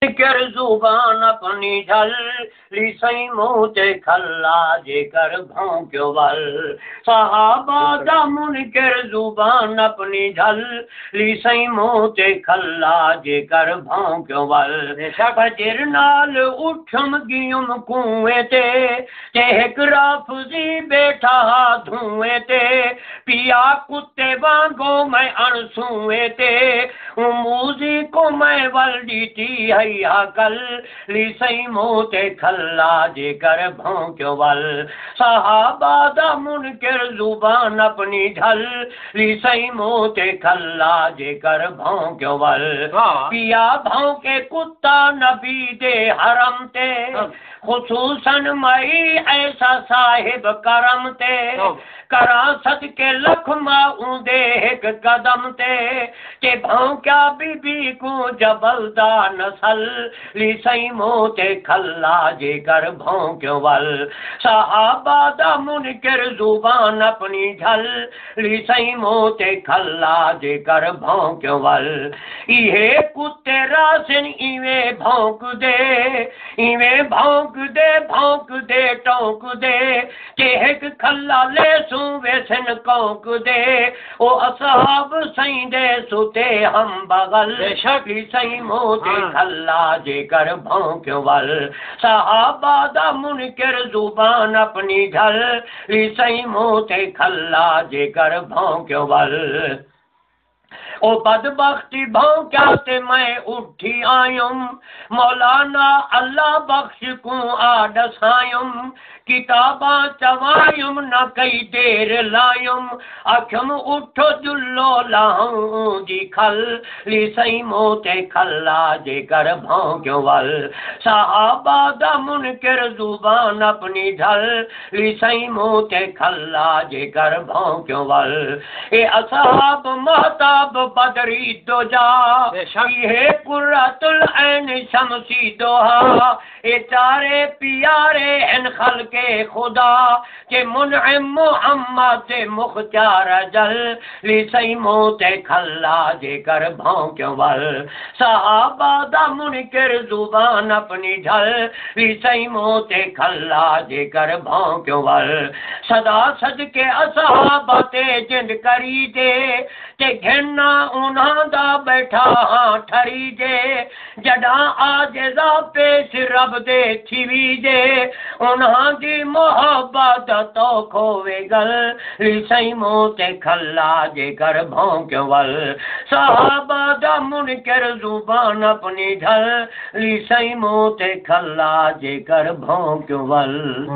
कर जुबान अपनी झल ली सई मुँह ते खल्ला जेकर भौंक्यो वल। सहाबा दा मुनकर जुबान अपनी झल ली सई मुँह ते खल्ला जेकर भौंक्यो वल। फजर नाल उठम गियुम कुएं ते हिक राफजी बैठा धुएं ते पिया कुत्ते वांगो मैं अणसुएं ते मूजी को मैं वल्दी थी हैया कल ली सई मुँह ते खल्ला जेकर भौंक्यो वल। सहाबा दा मुनकर जुबान अपनी झल ली सई मुँह ते खल्ला जेकर भौंक्यो वल। पिया भौंके कुत्ता नबी दे हरम ते खुसूसन मई ऐसा साहिब करम ते करा सदके लख मां दे एक कदम ते भौंक्या बीबी को जबलदा नसल ली सई मुँह ते खल्ला जेकर भौंक्यो वल। सहाबा दा मुनकर जुबान अपनी झल ली सई मुँह ते खल्ला जेकर भौंक्यो वल। इहे कुत्ते रासिन इवे भौंक दे टोंक दे के एक खल्ला ले सू वेसन कौक दे ओ असहाब सई दे सुते हम बगल ली सई मुँह ते खल्ला जेकर भौंक्यो वल। सहाबा दा मुनकर जुबान अपनी झल ली सई मुँह ते खल्ला जेकर भौंक्यो वल। ओ बदबख्ती भौंक्या ते मैं उठी आयुम मौलाना अल्लाह बख्श को आडसायुम किताबा चवायुम न कई देर लायुम अखम उठो जुल्लो लाऊं जी खल ली सई मुँह ते खल्ला जेकर भौंक्यो वल। सहाबा दा मुनकर जुबान अपनी झल ली सई मुँह ते खल्ला जेकर भौंक्यो वल। ए असहाब महताब बदरी दोजा ये कुर्रतुल ऐन शमसी दोहा ए चारे प्यारे इन खल के खुदा के मुनइम मोहम्मद मुख्तार जल ली सई मुँह ते खल्ला जेकर भौंक्यो वल। सहाबा दा मुनकर जुबान अपनी झल ली सई मुँह ते खल्ला जेकर भौंक्यो वल। सदा सदके असहाबा ते जिंद करी ते घिरना उन्हां दा बैठा हाँ ठरी जे जडा आजिज़ा पेश रब दे थी जे उन्हां दी मोहब्बत तो खोवे गल ली सई मुँह ते खल्ला जेकर भौंक्यो वल। सहाबा दा मुनकर जुबान अपनी झल ली सई मुँह ते खल्ला जेकर भौंक्यो वल।